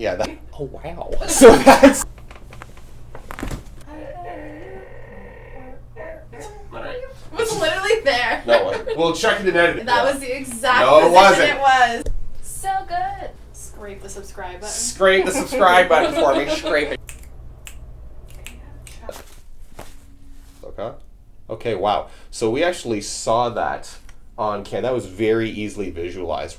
Yeah, that. Oh, wow. So that's. It was literally there. No, it wasn't. We'll check it in editing. That was the exact No, it wasn't. It was. So good. Scrape the subscribe button. Scrape the subscribe button for me. Scrape it. Okay. Okay, wow. So we actually saw that on camera. That was very easily visualized.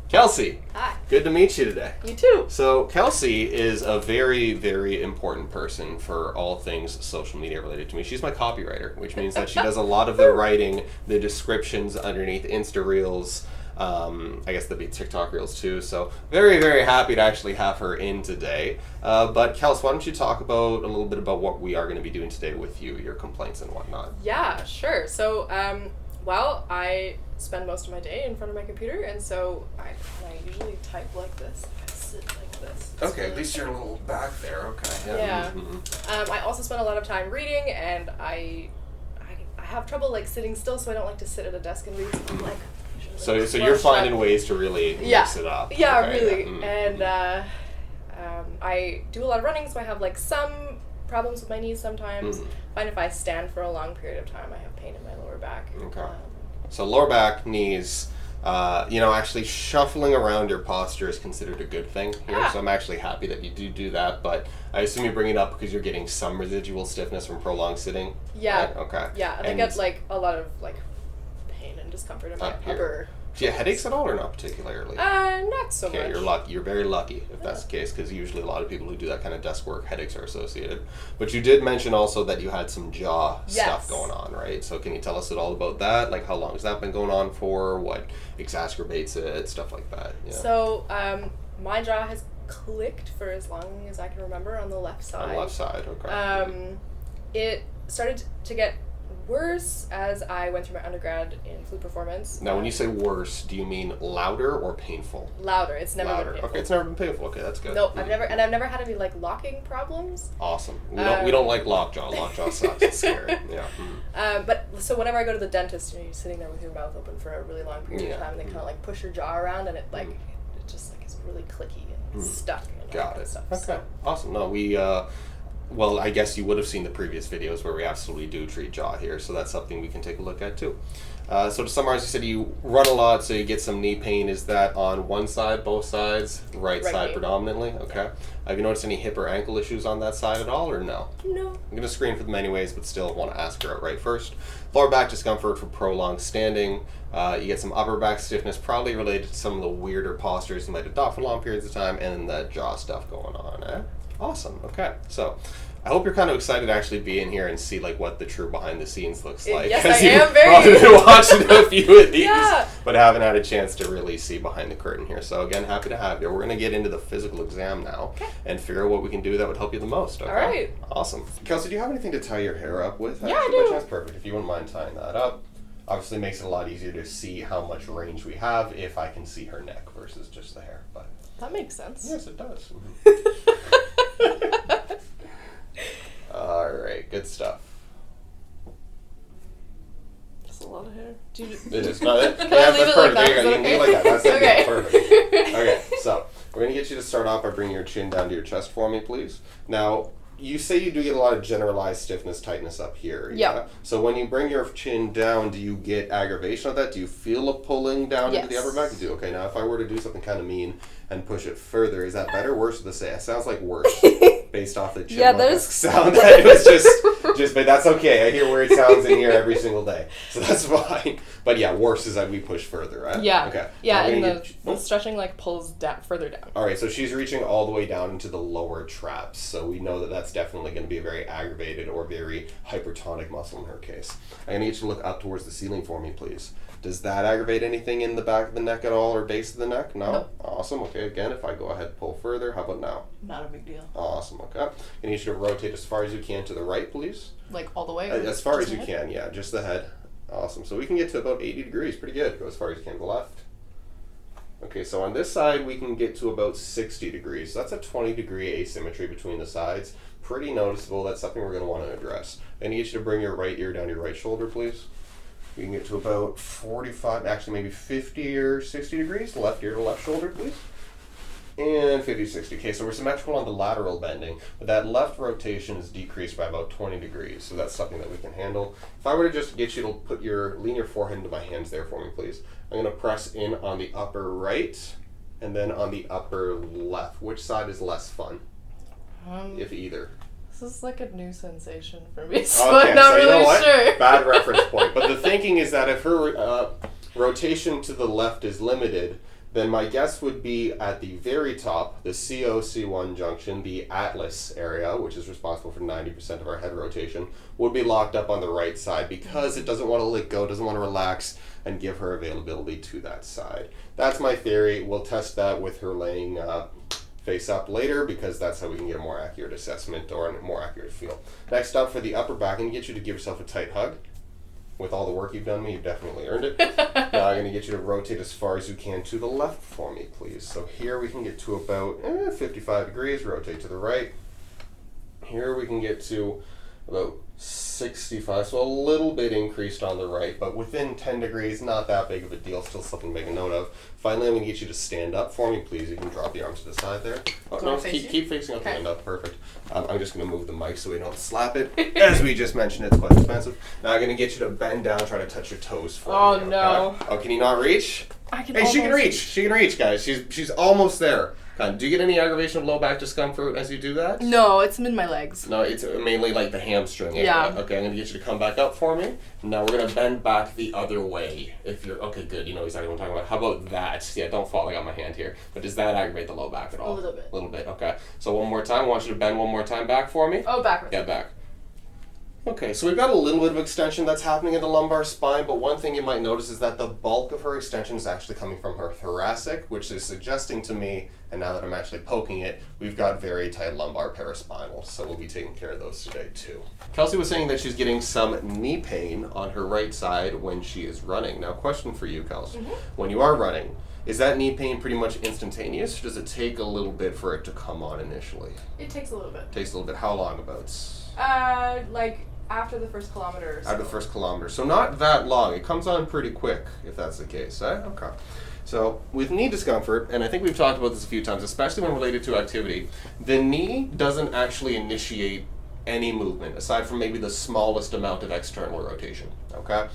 Kelsey. Hi. Good to meet you today. You too. So Kelsey is a very, very important person for all things social media related to me. She's my copywriter, which means that she does a lot of the writing, the descriptions underneath Insta Reels. I guess there'll be TikTok Reels too. So very, very happy to actually have her in today. But Kels, why don't you talk about a little bit about what we are going to be doing today with you, your complaints and whatnot. Yeah, sure. So, well, I spend most of my day in front of my computer, and so I usually type like this. I sit like this. It's Okay, really at least you're a little back there. Okay. Yeah. Mm-hmm. I also spend a lot of time reading, and I have trouble like sitting still, so I don't like to sit at a desk and read. So I'm like, So like, you're finding up. ways to really mix it up. Yeah, Okay, really. yeah. And I do a lot of running, so I have like some problems with my knees sometimes. Find if I stand for a long period of time, I have pain in my lower back. Okay. So lower back, knees, actually shuffling around your posture is considered a good thing here. Yeah. So I'm actually happy that you do that, but I assume you bring it up because you're getting some residual stiffness from prolonged sitting. Yeah. Right? Okay. Yeah, and I get like a lot of like pain and discomfort in my Up here. upper. Do you have headaches at all or not particularly? Not so Okay, much. you're lucky. You're very lucky if that's the case, because usually a lot of people who do that kind of desk work, headaches are associated. But you did mention also that you had some jaw stuff going on, right? So can you tell us at all about that? Like, how long has that been going on for? What exacerbates it? Stuff like that. Yeah. So, my jaw has clicked for as long as I can remember on the left side. On the left side, okay. It started to get worse as I went through my undergrad in flute performance. Now, when you say worse, do you mean louder or painful? Louder. It's never Louder. been painful. Okay, it's never been painful. Okay, that's good. Nope, I've never had any like locking problems. Awesome. We don't like lockjaw. Lockjaw sucks. It's scary. Yeah. But so whenever I go to the dentist, you're sitting there with your mouth open for a really long period of time, and they kind of like push your jaw around, and it like it just like is really clicky and stuck and all Got that it. stuff. Okay. So. Awesome. No, we. Well, I guess you would have seen the previous videos where we absolutely do treat jaw here, so that's something we can take a look at too. So to summarize, you said you run a lot, so you get some knee pain. Is that on one side, both sides, right side knee. predominantly? Okay. Have you noticed any hip or ankle issues on that side at all, or no? No. I'm going to screen for them anyways, but still want to ask her outright first. Lower back discomfort for prolonged standing. You get some upper back stiffness, probably related to some of the weirder postures you might adopt for long periods of time, and then that jaw stuff going on. Eh? Awesome. Okay. So I hope you're kind of excited to actually be in here and see like what the true behind the scenes looks like. Yes, 'Cause I am you've very. probably been watching a few of these, Yeah. but haven't had a chance to really see behind the curtain here. So again, happy to have you. We're going to get into the physical exam now and figure out what we can do that would help you the most. Okay? All right. Awesome. Kelsey, do you have anything to tie your hair up with? Yeah, I Actually, do. That's perfect. If you wouldn't mind tying that up. Obviously makes it a lot easier to see how much range we have if I can see her neck versus just the hair. But That makes sense. yes, it does. All right, good stuff. That's a lot of hair. Do you It is not it. Yeah, Leave that's it like perfect. that, There you is go. You that can leave it okay? like that. That's it. Okay. Yeah, perfect. Okay, so we're gonna get you to start off by bringing your chin down to your chest for me, please. Now, you say you do get a lot of generalized stiffness, tightness up here. Yeah. So when you bring your chin down, do you get aggravation of that? Do you feel a pulling down into the Yes. upper back? You do. Okay. Now, if I were to do something kind of mean and push it further, is that better, worse, or the same? It sounds like worse. Based off the chin there's sound that it was just, but that's okay. I hear weird sounds in here every single day, so that's fine. But yeah, worse is that we push further, right? Yeah. Okay. Yeah, Now we're and gonna the get- stretching like pulls down further down. all right, so she's reaching all the way down into the lower traps, so we know that that's definitely going to be a very aggravated or very hypertonic muscle in her case. I'm going to get you to look up towards the ceiling for me, please. Does that aggravate anything in the back of the neck at all or base of the neck? No? Nope. Awesome. Okay, again, if I go ahead pull further, how about now? Not a big deal. Awesome. Okay. I need you to rotate as far as you can to the right, please. Like all the way? or As far as just you ahead? can, yeah, just the head. Awesome. So we can get to about 80 degrees. Pretty good. Go as far as you can to the left. Okay, so on this side we can get to about 60 degrees. So that's a 20-degree asymmetry between the sides. Pretty noticeable. That's something we're going to want to address. I need you to bring your right ear down your right shoulder, please. We can get to about 45, actually maybe 50 or 60 degrees. Left ear to left shoulder, please. And 50, 60. Okay, so we're symmetrical on the lateral bending, but that left rotation is decreased by about 20 degrees. So that's something that we can handle. If I were to just get you to lean your forehead into my hands there for me, please. I'm going to press in on the upper right and then on the upper left. Which side is less fun, if either? This is like a new sensation for me, so Okay, I'm not so you know really what? sure. Bad reference point. But the thinking is that if her rotation to the left is limited, then my guess would be at the very top, the CO-C1 junction, the atlas area, which is responsible for 90% of our head rotation, would be locked up on the right side because it doesn't want to let go, doesn't want to relax, and give her availability to that side. That's my theory. We'll test that with her laying face up later because that's how we can get a more accurate assessment or a more accurate feel. Next up, for the upper back, I'm going to get you to give yourself a tight hug. With all the work you've done me, you've definitely earned it. Now I'm going to get you to rotate as far as you can to the left for me, please. So here we can get to about 55 degrees, rotate to the right. Here we can get to about 65, so a little bit increased on the right, but within 10 degrees, not that big of a deal, still something to make a note of. Finally, I'm going to get you to stand up for me, please. You can drop the arms to the side there. Oh, no, keep facing up the window, perfect. I'm just going to move the mic so we don't slap it. As we just mentioned, it's quite expensive. Now I'm going to get you to bend down, try to touch your toes for me. Oh, no. Okay? Oh, can you not reach? I can Hey, almost... she can reach. She can reach, guys. She's almost there. Do you get any aggravation of low back discomfort as you do that? No, it's in my legs. No, it's mainly like the hamstring area. Yeah. Okay, I'm going to get you to come back up for me. Now we're going to bend back the other way. If you're, okay, good. You know exactly what I'm talking about. How about that? Yeah, don't fall. I got my hand here. But does that aggravate the low back at all? A little bit. A little bit, okay. So one more time. I want you to bend one more time back for me. Oh, backwards. Yeah, back. Okay, so we've got a little bit of extension that's happening in the lumbar spine, but one thing you might notice is that the bulk of her extension is actually coming from her thoracic, which is suggesting to me, and now that I'm actually poking it, we've got very tight lumbar paraspinal, so we'll be taking care of those today too. Kelsey was saying that she's getting some knee pain on her right side when she is running. Now, question for you, Kelsey. When you are running, is that knee pain pretty much instantaneous, or does it take a little bit for it to come on initially? It takes a little bit. Takes a little bit. How long about? Like after the first kilometer or so. After the first kilometer. So not that long. It comes on pretty quick, if that's the case. Okay. So with knee discomfort, and I think we've talked about this a few times, especially when related to activity, the knee doesn't actually initiate any movement, aside from maybe the smallest amount of external rotation. Okay?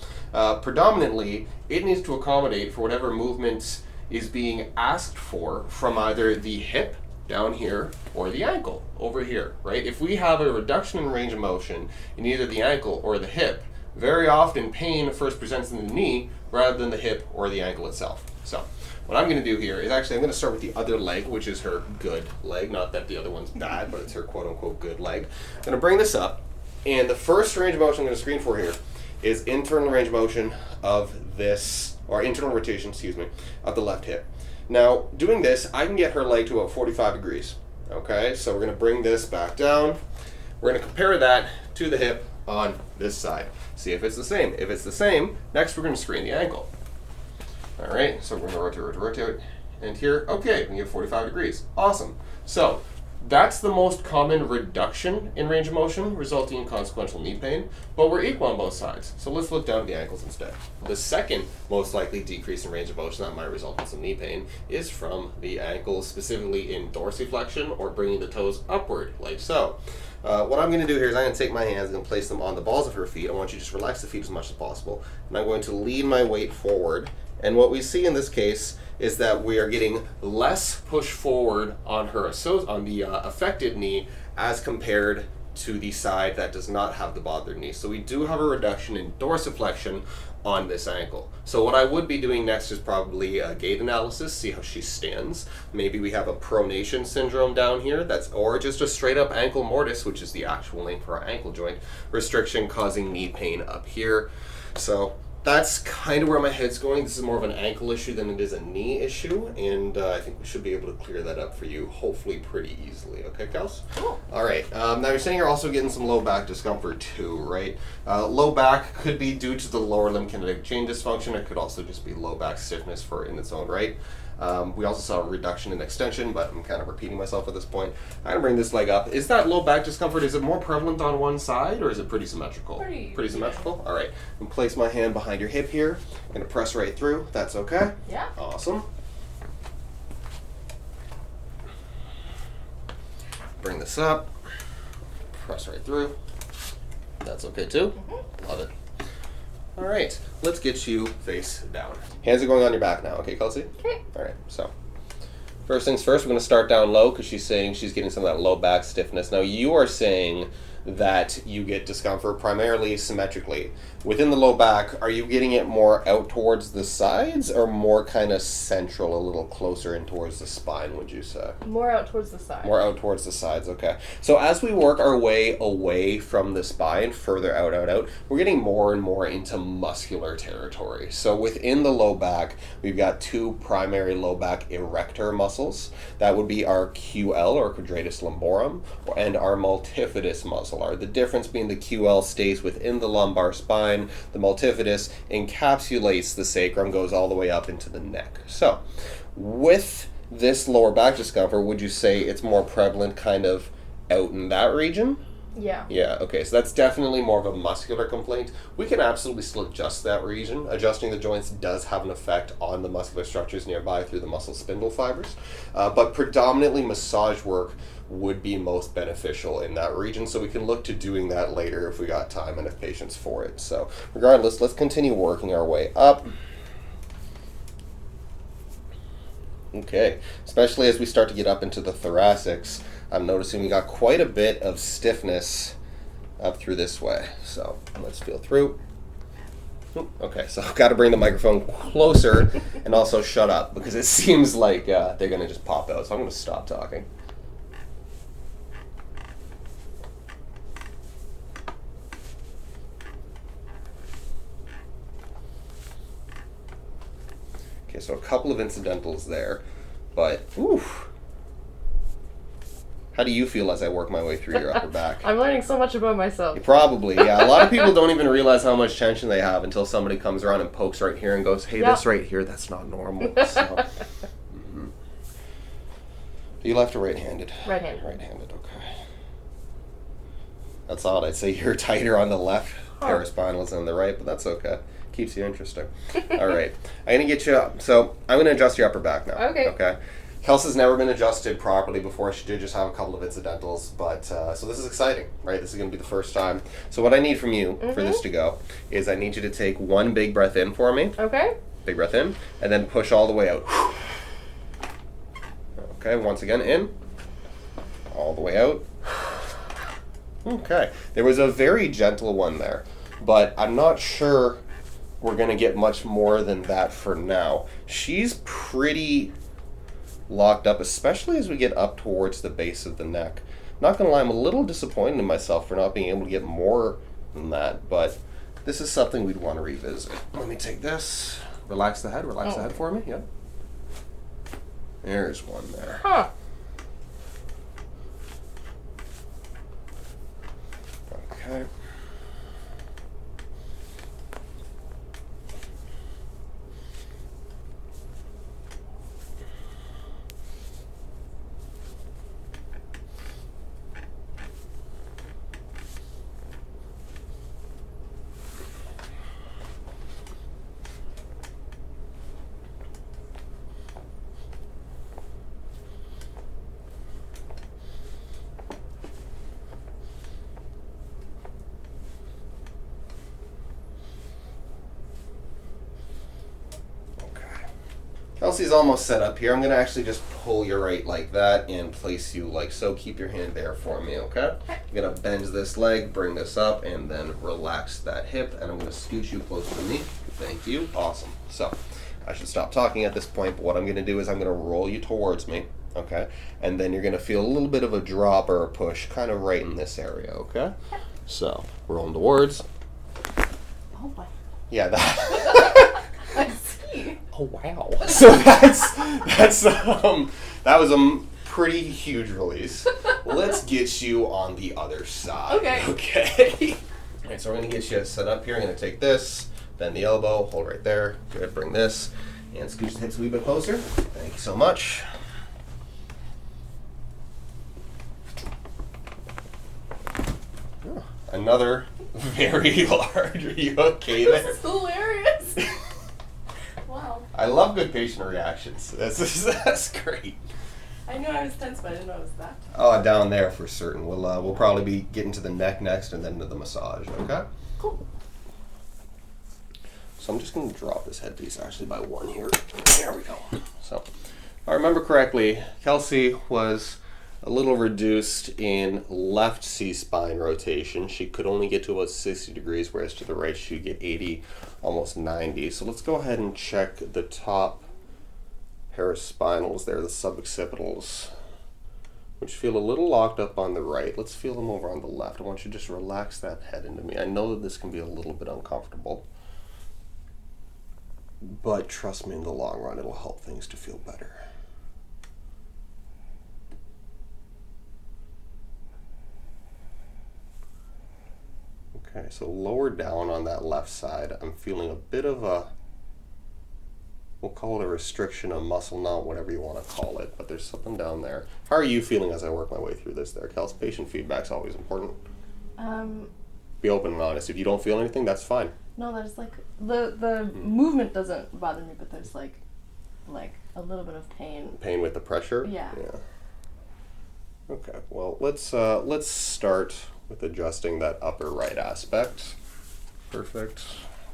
Predominantly, it needs to accommodate for whatever movement is being asked for from either the hip down here or the ankle over here, right? If we have a reduction in range of motion in either the ankle or the hip, very often pain first presents in the knee rather than the hip or the ankle itself. So what I'm going to do here is actually I'm going to start with the other leg, which is her good leg. Not that the other one's bad, but it's her quote-unquote good leg. I'm going to bring this up, and the first range of motion I'm going to screen for here is internal range of motion of this, or internal rotation, excuse me, of the left hip. Now, doing this, I can get her leg to about 45 degrees. Okay, so we're going to bring this back down. We're going to compare that to the hip on this side. See if it's the same. If it's the same, next we're going to screen the ankle. All right, so we're going to rotate, and here, okay, we can get 45 degrees. Awesome. So that's the most common reduction in range of motion, resulting in consequential knee pain, but we're equal on both sides. So let's look down at the ankles instead. The second most likely decrease in range of motion that might result in some knee pain is from the ankles, specifically in dorsiflexion or bringing the toes upward, like so. What I'm going to do here is I'm going to take my hands and place them on the balls of her feet. I want you to just relax the feet as much as possible. And I'm going to lean my weight forward. And what we see in this case is that we are getting less push forward on her on the affected knee as compared to the side that does not have the bothered knee. So we do have a reduction in dorsiflexion on this ankle. So what I would be doing next is probably a gait analysis, see how she stands. Maybe we have a pronation syndrome down here, or just a straight up ankle mortise, which is the actual name for our ankle joint restriction causing knee pain up here. So that's kind of where my head's going. This is more of an ankle issue than it is a knee issue, and I think we should be able to clear that up for you, hopefully pretty easily. Okay, Kels? Cool. All right. Now you're saying you're also getting some low back discomfort too, right? Low back could be due to the lower limb kinetic chain dysfunction. It could also just be low back stiffness in its own right. We also saw a reduction in extension, but I'm kind of repeating myself at this point. I'm going to bring this leg up. Is that low back discomfort, is it more prevalent on one side, or is it pretty symmetrical? Pretty symmetrical? All right. I'm place my hand behind your hip here. I'm going to press right through. That's okay? Yeah. Awesome. Bring this up. Press right through. That's okay too? Love it. All right, let's get you face down. Hands are going on your back now, okay, Kelsey? Okay. All right, so first things first, we're going to start down low because she's saying she's getting some of that low back stiffness. Now, you are saying that you get discomfort primarily symmetrically. Within the low back, are you getting it more out towards the sides or more kind of central, a little closer in towards the spine, would you say? More out towards the side. More out towards the sides, okay. So as we work our way away from the spine, further out, we're getting more and more into muscular territory. So within the low back, we've got two primary low back erector muscles. That would be our QL, or quadratus lumborum, and our multifidus muscle. The difference being the QL stays within the lumbar spine, the multifidus encapsulates the sacrum, goes all the way up into the neck. So with this lower back discomfort, would you say it's more prevalent kind of out in that region? Yeah. Yeah, okay, so that's definitely more of a muscular complaint. We can absolutely still adjust that region. Adjusting the joints does have an effect on the muscular structures nearby through the muscle spindle fibers, but predominantly massage work would be most beneficial in that region, so we can look to doing that later if we got time and if patience for it. So regardless, let's continue working our way up. Okay, especially as we start to get up into the thoracics, I'm noticing we got quite a bit of stiffness up through this way. So let's feel through. Okay, so I've got to bring the microphone closer and also shut up because it seems like they're going to just pop out. So I'm going to stop talking. Okay, so a couple of incidentals there, but oof. How do you feel as I work my way through your upper back? I'm learning so much about myself. Probably, yeah. A lot of people don't even realize how much tension they have until somebody comes around and pokes right here and goes, hey, this right here, that's not normal. So, Are you left or right-handed? Right-handed. Right-handed, okay. That's odd. I'd say you're tighter on the left paraspinals than the right, but that's okay. Keeps you interesting. All right. I'm going to get you up. So I'm going to adjust your upper back now. Okay. Kelsey's never been adjusted properly before. She did just have a couple of incidentals, but so this is exciting, right? This is going to be the first time. So what I need from you for this to go is I need you to take one big breath in for me. Okay. Big breath in, and then push all the way out. Okay, once again, in. All the way out. Okay. There was a very gentle one there, but I'm not sure we're going to get much more than that for now. She's pretty locked up, especially as we get up towards the base of the neck. Not gonna lie, I'm a little disappointed in myself for not being able to get more than that, but this is something we'd want to revisit. Let me take this. Relax the head for me. Yep. There's one there. Huh. Okay. Kelsey's almost set up here. I'm going to actually just pull you right like that and place you like so. Keep your hand there for me, okay? I'm going to bend this leg, bring this up, and then relax that hip, and I'm going to scoot you close to me. Thank you. Awesome. So I should stop talking at this point, but what I'm going to do is I'm going to roll you towards me, okay? And then you're going to feel a little bit of a drop or a push kind of right in this area, okay? So rolling towards. Oh boy. Yeah, that. I see. Oh wow! So that was a pretty huge release. Let's get you on the other side. Okay. Okay. All right, so we're gonna get you set up here. I'm gonna take this, bend the elbow, hold right there. Good. Bring this, And scooch the hips a wee bit closer. Thank you so much. Oh, another very large. Are you okay there? This is hilarious. Wow. I love good patient reactions. That's great. I knew I was tense, but I didn't know it was that. Oh, down there for certain. We'll probably be getting to the neck next, and then to the massage. Okay. Cool. So I'm just going to drop this headpiece actually by one here. There we go. So, if I remember correctly, Kelsey was a little reduced in left C-spine rotation. She could only get to about 60 degrees, whereas to the right she'd get 80, almost 90. So let's go ahead and check the top paraspinals there, the suboccipitals, which feel a little locked up on the right. Let's feel them over on the left. I want you to just relax that head into me. I know that this can be a little bit uncomfortable, but trust me, in the long run, it'll help things to feel better. Okay, so lower down on that left side, I'm feeling a bit of a, we'll call it a restriction, a muscle knot, whatever you want to call it, but there's something down there. How are you feeling as I work my way through this there, Kels? Patient feedback's always important. Be open and honest. If you don't feel anything, that's fine. No, there's like the movement doesn't bother me, but there's like a little bit of pain. Pain with the pressure? Yeah. Okay, well, let's start with adjusting that upper right aspect. Perfect.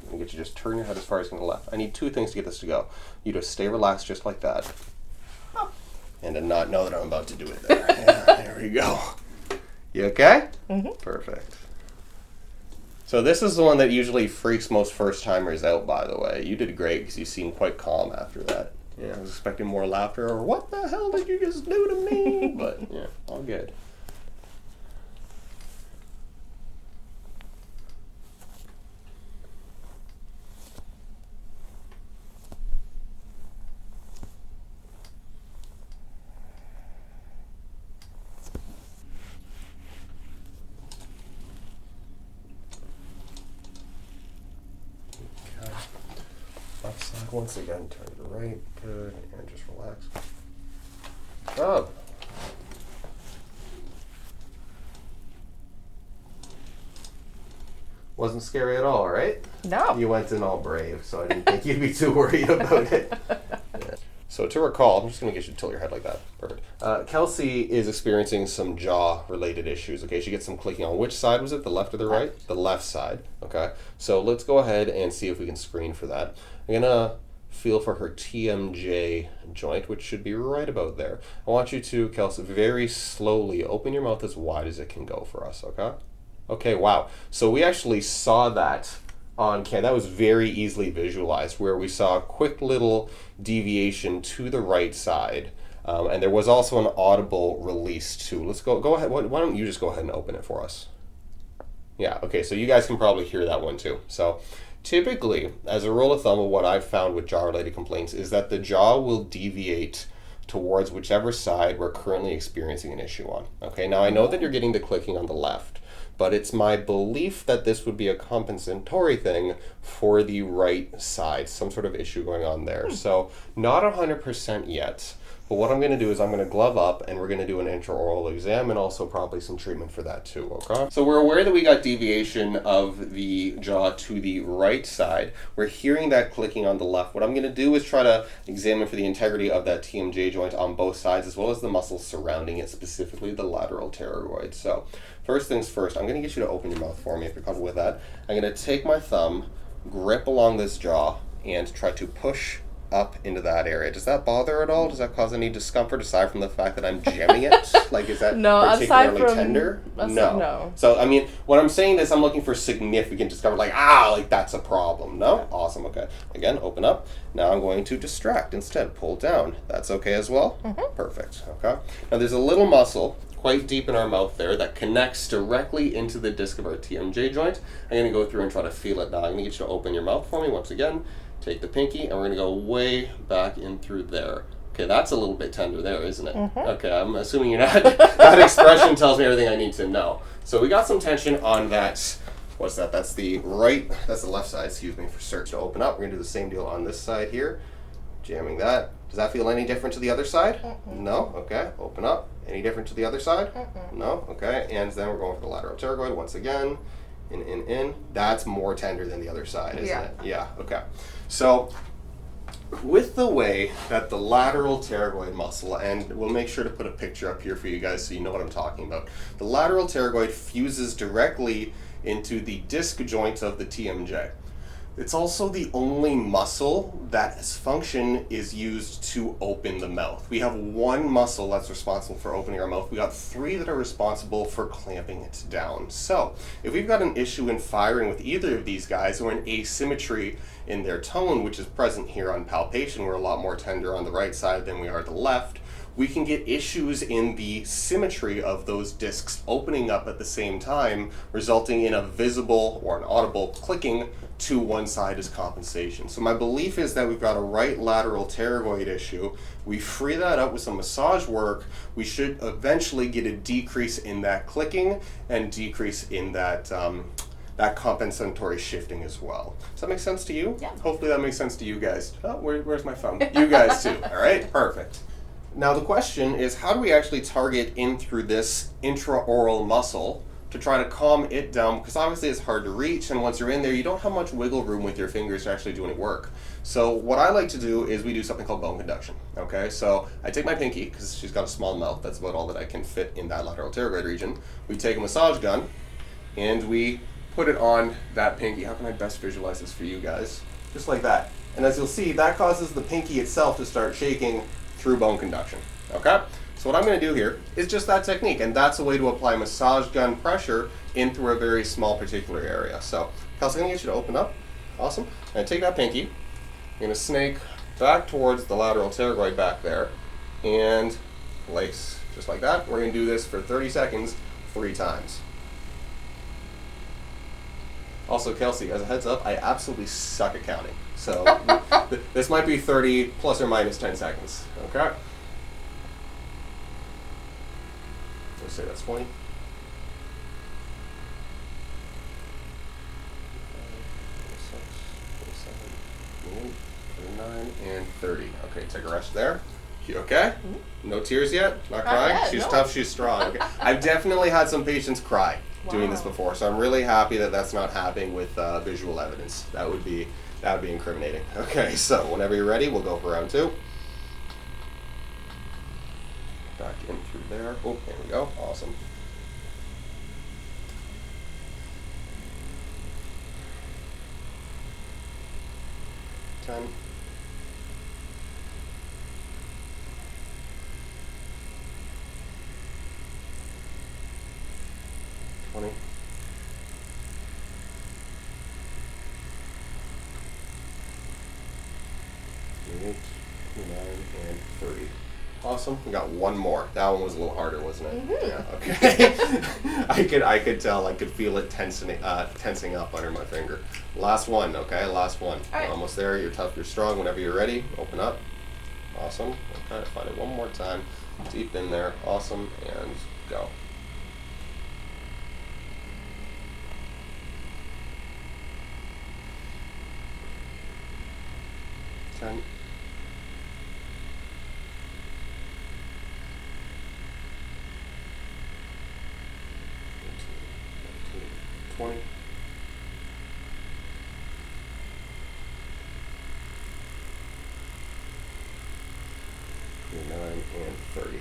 I'm gonna get you just turn your head as far as you can to the left. I need two things to get this to go. You just stay relaxed just like that. Oh. And to not know that I'm about to do it there. Yeah, there we go. You okay? Mm-hmm. Perfect. So this is the one that usually freaks most first-timers out, by the way. You did great because you seemed quite calm after that. Yeah, I was expecting more laughter or what the hell did you just do to me? But yeah, all good. Left side once again, turn to the right, good, and just relax. Up. Wasn't scary at all, right? No. You went in all brave, so I didn't think you'd be too worried about it. Yeah. So to recall, I'm just going to get you to tilt your head like that. Perfect. Kelsey is experiencing some jaw-related issues. Okay, she gets some clicking on which side was it? The left or the right? The left side. Okay. So let's go ahead and see if we can screen for that. I'm going to feel for her TMJ joint, which should be right about there. I want you to, Kelsey, very slowly open your mouth as wide as it can go for us, okay? Okay, wow. So we actually saw that on camera. That was very easily visualized, where we saw a quick little deviation to the right side. And there was also an audible release too. Let's go ahead. Why don't you just go ahead and open it for us? Yeah, okay, so you guys can probably hear that one too. So typically, as a rule of thumb, what I've found with jaw-related complaints is that the jaw will deviate towards whichever side we're currently experiencing an issue on. Okay, now I know that you're getting the clicking on the left, but it's my belief that this would be a compensatory thing for the right side, some sort of issue going on there. So not 100% yet, but what I'm going to do is I'm going to glove up and we're going to do an intraoral exam and also probably some treatment for that too, okay? So we're aware that we got deviation of the jaw to the right side. We're hearing that clicking on the left. What I'm going to do is try to examine for the integrity of that TMJ joint on both sides, as well as the muscles surrounding it, specifically the lateral pterygoid. So first things first, I'm going to get you to open your mouth for me if you're comfortable with that. I'm going to take my thumb, grip along this jaw, and try to push up into that area. Does that bother at all? Does that cause any discomfort aside from the fact that I'm jamming it? Like, is that No, aside particularly from tender? no. So, I mean, when I'm saying this, I'm looking for significant discomfort, like that's a problem. No? Awesome, okay. Again, open up. Now I'm going to distract instead. Pull down. That's okay as well? Mm-hmm. Perfect, okay. Now there's a little muscle quite deep in our mouth there that connects directly into the disc of our TMJ joint. I'm going to go through and try to feel it now. I'm going to get you to open your mouth for me once again. Take the pinky, and we're going to go way back in through there. Okay, that's a little bit tender there, isn't it? Mm-hmm. Okay, I'm assuming you're not. That expression tells me everything I need to know. So we got some tension on that. What's that? That's the left side, excuse me, for search. To open up, we're going to do the same deal on this side here. Jamming that. Does that feel any different to the other side? No? Okay. Open up. Any different to the other side? No? Okay. And then we're going for the lateral pterygoid once again. In. That's more tender than the other side, isn't it? Yeah. Okay. So with the way that the lateral pterygoid muscle, and we'll make sure to put a picture up here for you guys so you know what I'm talking about. The lateral pterygoid fuses directly into the disc joint of the TMJ. It's also the only muscle that its function is used to open the mouth. We have one muscle that's responsible for opening our mouth. We got 3 that are responsible for clamping it down. So if we've got an issue in firing with either of these guys, or an asymmetry in their tone, which is present here on palpation, we're a lot more tender on the right side than we are the left, we can get issues in the symmetry of those discs opening up at the same time, resulting in a visible or an audible clicking to one side as compensation. So my belief is that we've got a right lateral pterygoid issue. We free that up with some massage work, we should eventually get a decrease in that clicking and decrease in that that compensatory shifting as well. Does that make sense to you? Yeah. Hopefully that makes sense to you guys. Oh, where's my phone? You guys too. All right, perfect. Now the question is, how do we actually target in through this intraoral muscle to try to calm it down? Because obviously it's hard to reach, and once you're in there, you don't have much wiggle room with your fingers to actually do any work. So what I like to do is we do something called bone conduction. Okay, so I take my pinky, because she's got a small mouth, that's about all that I can fit in that lateral pterygoid region. We take a massage gun, and we put it on that pinky. How can I best visualize this for you guys? Just like that. And as you'll see, that causes the pinky itself to start shaking through bone conduction. Okay? So what I'm going to do here is just that technique, and that's a way to apply massage gun pressure in through a very small particular area. So, Kelsey, I'm going to get you to open up. Awesome. And take that pinky. I'm going to snake back towards the lateral pterygoid back there, and lace just like that. We're going to do this for 30 seconds, 3 times. Also, Kelsey, as a heads up, I absolutely suck at counting. So this might be 30 plus or minus 10 seconds. Okay? Let's say that's 20. 29 and 30. Okay, take a rest there. You okay? No tears yet? Not crying? Yet, She's no. tough, she's strong. Okay. I've definitely had some patients cry doing this before, so I'm really happy that that's not happening with visual evidence. That would be incriminating. Okay, so whenever you're ready, we'll go for round 2. Back in through there. Oh, there we go. Awesome. Ten. 20. 28, 29, and 30. Awesome. We got one more. That one was a little harder, wasn't it? Yeah. Okay. I could tell. I could feel it tensing up under my finger. Last one. Okay. Last one. All right. We're almost there. You're tough. You're strong. Whenever you're ready, open up. Awesome. Okay. Find it one more time. Deep in there. Awesome. And go. Ten. 20. 29 and 30.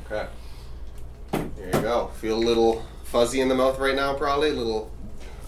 Okay. There you go. Feel a little fuzzy in the mouth right now, probably. A little.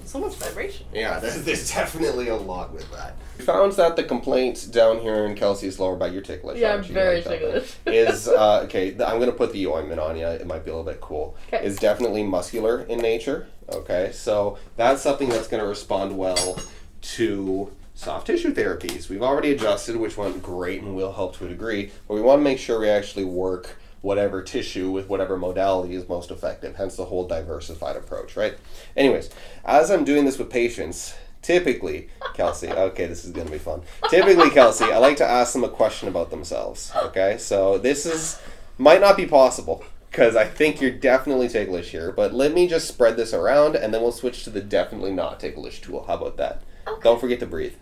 So much vibration. Yeah, there's definitely a lot with that. We found that the complaint down here in Kelsey's lower back, you're ticklish. Yeah, aren't you? very Like that, ticklish. is, okay, I'm going to put the ointment on you. It might be a little bit cool. Okay. Is definitely muscular in nature. Okay, so that's something that's going to respond well to soft tissue therapies. We've already adjusted, which went great and will help to a degree, but we want to make sure we actually work whatever tissue with whatever modality is most effective, hence the whole diversified approach, right? Anyways, as I'm doing this with patients, typically, Kelsey, okay, this is going to be fun. Typically, Kelsey, I like to ask them a question about themselves, okay? So this might not be possible, because I think you're definitely ticklish here, but let me just spread this around, and then we'll switch to the definitely not ticklish tool. How about that? Okay. Don't forget to breathe.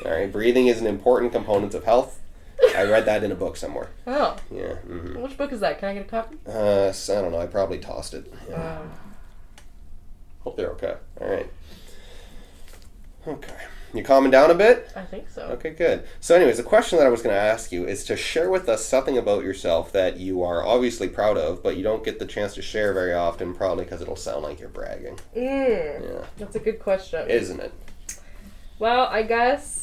All right, breathing is an important component of health. I read that in a book somewhere. Oh. Yeah. Mm-hmm. Which book is that? Can I get a copy? So I don't know. I probably tossed it. Yeah. Hope they're okay. All right. Okay. You calming down a bit? I think so. Okay, good. So anyways, the question that I was going to ask you is to share with us something about yourself that you are obviously proud of, but you don't get the chance to share very often, probably because it'll sound like you're bragging. Yeah. That's a good question. Isn't it? Well, I guess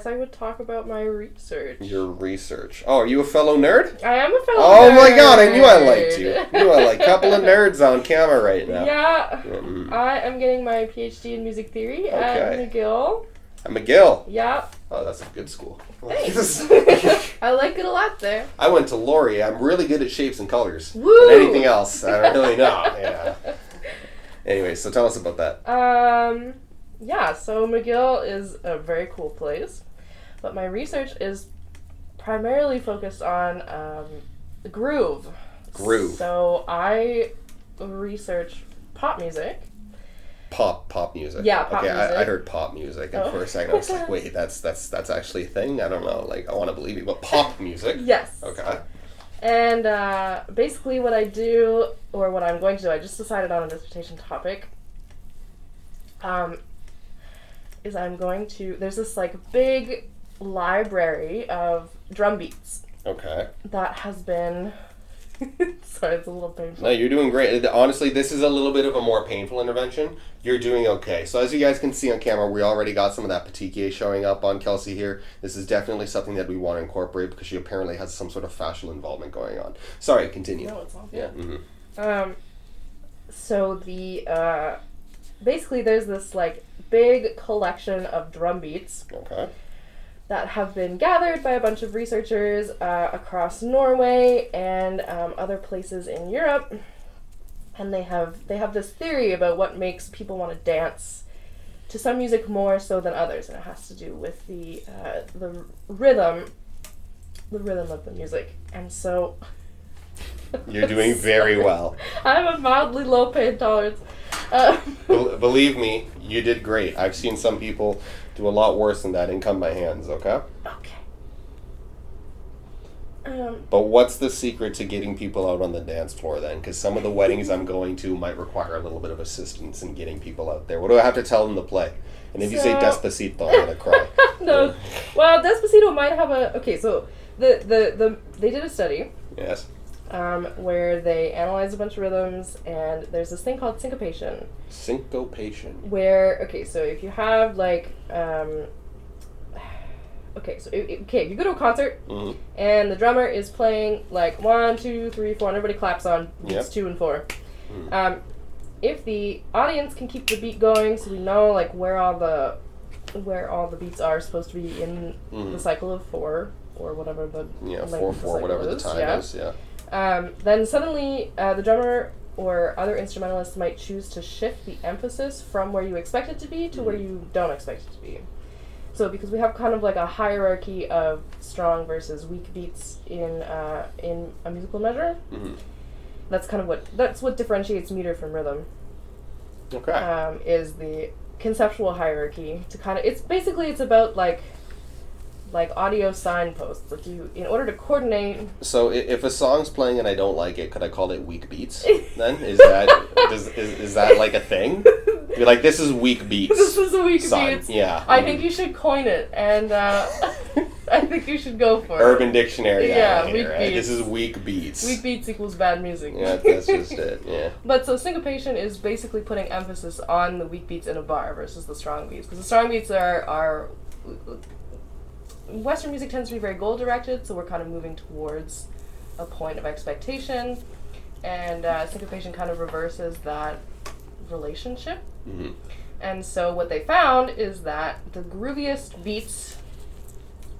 I would talk about my research. Your research. Oh, are you a fellow nerd? I am a fellow Oh nerd. my god, I knew I liked you. Couple of nerds on camera right now. Yeah. I am getting my PhD in music theory at McGill. At McGill? Yeah. Oh, that's a good school. Thanks. I like it a lot there. I went to Laurie. I'm really good at shapes and colors. Woo! But anything else, I don't really know. Yeah. Anyway, so tell us about that. Yeah, so McGill is a very cool place, but my research is primarily focused on groove. Groove. So I research pop music. Pop music. Yeah, pop music. I heard pop music, and for a second I was like, wait, that's actually a thing? I don't know. Like, I want to believe you, but pop music. Yes. Okay. And basically what I do, or what I'm going to do, I just decided on a dissertation topic, is I'm going to, there's this like big library of drum beats. Okay. That has been, sorry, it's a little painful. No, you're doing great. Honestly, this is a little bit of a more painful intervention. You're doing okay. So as you guys can see on camera, we already got some of that petechiae showing up on Kelsey here. This is definitely something that we want to incorporate because she apparently has some sort of fascial involvement going on. Sorry, continue. No, it's all good. Yeah. Mm-hmm. So the, basically there's this like big collection of drum beats. Okay. That have been gathered by a bunch of researchers across Norway and other places in Europe, and they have this theory about what makes people want to dance to some music more so than others, and it has to do with the rhythm of the music. And so you're doing very well. I have a mildly low pain tolerance. Believe me, you did great. I've seen some people do a lot worse than that and come by hands, okay? Okay. But what's the secret to getting people out on the dance floor then? Because some of the weddings I'm going to might require a little bit of assistance in getting people out there. What do I have to tell them to play? And if you say Despacito, I'm going to cry. No. Yeah. Well, Despacito might have a... Okay, so they did a study. Yes. Where they analyzed a bunch of rhythms, and there's this thing called syncopation. Syncopation. Where, okay, so if you have like, if you go to a concert, and the drummer is playing like 1, 2, 3, 4, and everybody claps on beats 2 and 4. If the audience can keep the beat going, so we know like where all the beats are supposed to be in the cycle of 4, or whatever the 4/4, whatever the time is. Yeah. Then suddenly the drummer or other instrumentalists might choose to shift the emphasis from where you expect it to be to where you don't expect it to be. So because we have kind of like a hierarchy of strong versus weak beats in a musical measure, that's what differentiates meter from rhythm. Okay. Is the conceptual hierarchy to kind of, it's about like audio signposts. Like in order to coordinate. So if a song's playing and I don't like it, could I call it weak beats? Then is that like a thing? Be like, this is weak beats. This is a weak beats. Yeah. I think you should coin it, and I think you should go for Urban Dictionary. Yeah, weak beats. This is weak beats. Weak beats equals bad music. Yeah, that's just it. Yeah. But so syncopation is basically putting emphasis on the weak beats in a bar versus the strong beats, because the strong beats are Western music tends to be very goal-directed, so we're kind of moving towards a point of expectation, and syncopation kind of reverses that relationship. And so what they found is that the grooviest beats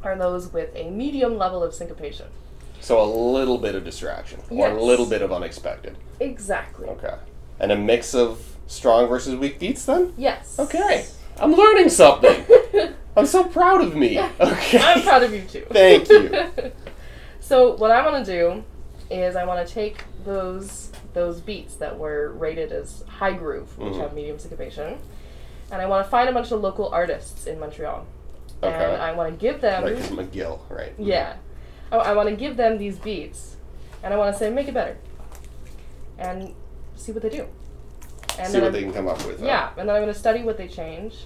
are those with a medium level of syncopation. So a little bit of distraction, or a little bit of unexpected. Exactly. Okay. And a mix of strong versus weak beats then? Yes. Okay. I'm learning something. I'm so proud of me. Okay. I'm proud of you too. Thank you. So what I want to do is I want to take those beats that were rated as high groove, which have medium syncopation, and I want to find a bunch of local artists in Montreal. Okay. And I want to give them... Like McGill, right? Yeah. I want to give them these beats, and I want to say, make it better. And see what they do. And see what they can come up with. Yeah, and then I'm going to study what they change.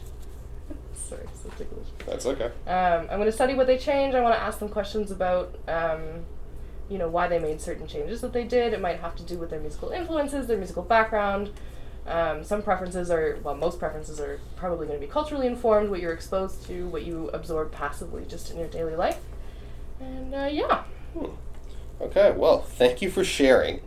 Sorry, so ticklish. That's okay. I'm going to study what they change. I want to ask them questions about, why they made certain changes that they did. It might have to do with their musical influences, their musical background. Most preferences are probably going to be culturally informed, what you're exposed to, what you absorb passively just in your daily life. And, yeah. Okay, well, thank you for sharing.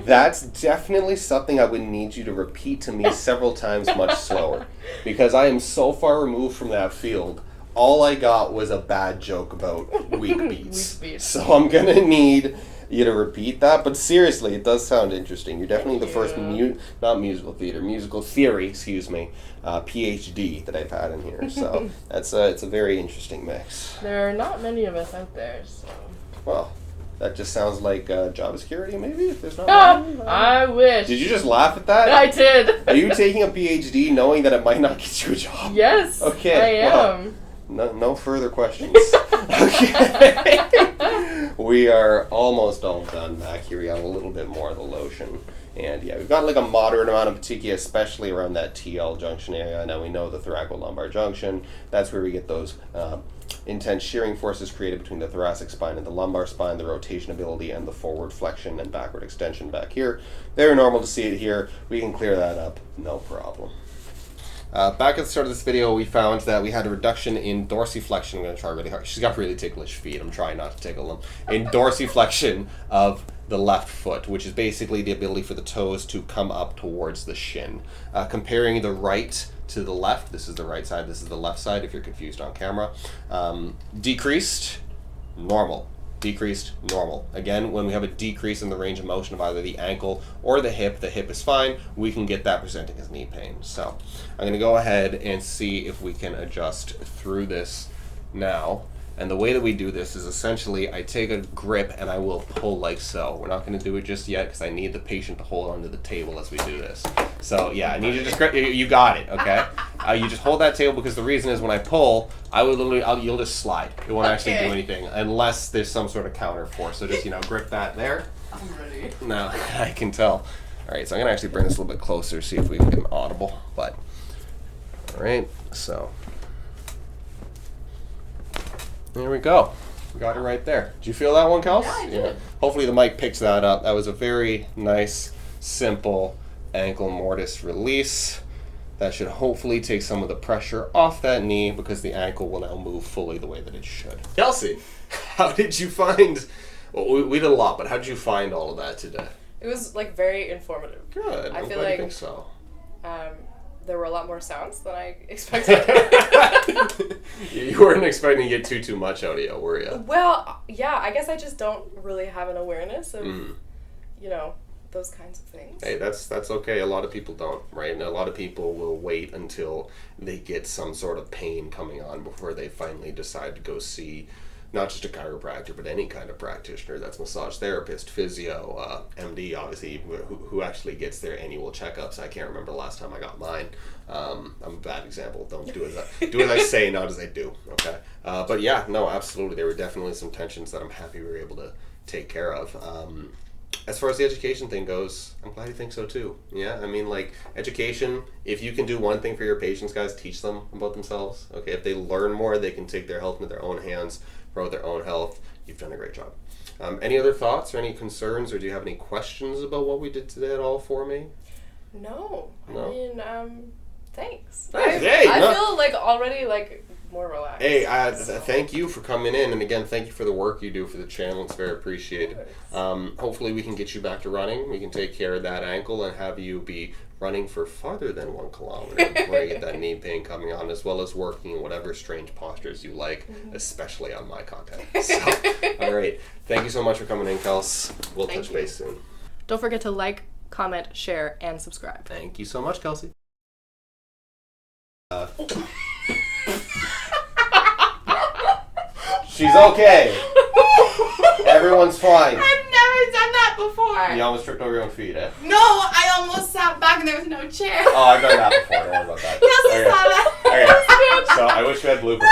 That's definitely something I would need you to repeat to me several times much slower, because I am so far removed from that field. All I got was a bad joke about weak beats. So I'm going to need you to repeat that, but seriously, it does sound interesting. You're definitely the first musical theory, PhD that I've had in here. So it's a very interesting mix. There are not many of us out there, so... Well, that just sounds like job security, maybe? If there's not I wish. Did you just laugh at that? I did. Are you taking a PhD knowing that it might not get you a job? Yes, okay, I am. Well, no further questions. Okay. We are almost all done back here. We have a little bit more of the lotion. And yeah, we've got like a moderate amount of petechia, especially around that TL junction area. Now we know the thoracolumbar junction. That's where we get those intense shearing forces created between the thoracic spine and the lumbar spine, the rotation ability, and the forward flexion and backward extension back here. Very normal to see it here. We can clear that up, no problem. Back at the start of this video, we found that we had a reduction in dorsiflexion. I'm going to try really hard. She's got really ticklish feet. I'm trying not to tickle them. In dorsiflexion of the left foot, which is basically the ability for the toes to come up towards the shin. Comparing the right to the left, this is the right side, this is the left side, if you're confused on camera. Decreased, normal. Decreased, normal. Again, when we have a decrease in the range of motion of either the ankle or the hip is fine. We can get that presenting as knee pain. So I'm going to go ahead and see if we can adjust through this now. And the way that we do this is essentially I take a grip and I will pull like so. We're not going to do it just yet because I need the patient to hold onto the table as we do this. So yeah, I need you to just, you got it, okay? You just hold that table because the reason is when I pull, you'll just slide. It won't actually do anything unless there's some sort of counter force. So just, grip that there. I'm ready. Now, I can tell. All right, so I'm going to actually bring this a little bit closer, see if we can get an audible. But, all right, so there we go. We got it right there. Did you feel that one, Kels? Yeah, I did. Hopefully the mic picks that up. That was a very nice, simple ankle mortise release. That should hopefully take some of the pressure off that knee because the ankle will now move fully the way that it should. Kelsey, how did you find... Well, we did a lot, but how did you find all of that today? It was very informative. Good. I feel glad like you think so. There were a lot more sounds than I expected. You weren't expecting to get too much audio, were you? Well, yeah, I guess I just don't really have an awareness of, those kinds of things. Hey, that's okay. A lot of people don't, right? And a lot of people will wait until they get some sort of pain coming on before they finally decide to go see not just a chiropractor, but any kind of practitioner. That's massage therapist, physio, MD, obviously, who actually gets their annual checkups. I can't remember the last time I got mine. I'm a bad example. Don't do as I say, not as I do. Okay. But yeah, no, absolutely. There were definitely some tensions that I'm happy we were able to take care of. As far as the education thing goes, I'm glad you think so too. Yeah, I mean, education, if you can do one thing for your patients, guys, teach them about themselves. Okay, if they learn more, they can take their health into their own hands, promote their own health. You've done a great job. Any other thoughts or any concerns, or do you have any questions about what we did today at all for me? No. I mean, thanks. I feel already more relaxed. Hey, thank you for coming in, and again, thank you for the work you do for the channel. It's very appreciated. Hopefully we can get you back to running. We can take care of that ankle and have you be running for farther than 1 kilometer before you get that knee pain coming on, as well as working in whatever strange postures you like, especially on my content. So, all right. Thank you so much for coming in, Kels. We'll touch base soon. Don't forget to like, comment, share, and subscribe. Thank you so much, Kelsey. She's okay. Everyone's fine. I've never done that that before. You almost tripped over your own feet, eh? No, I almost sat back and there was no chair. Oh, I've done that before. Don't worry about that. Kelsey saw that. Okay, so I wish we had bloopers.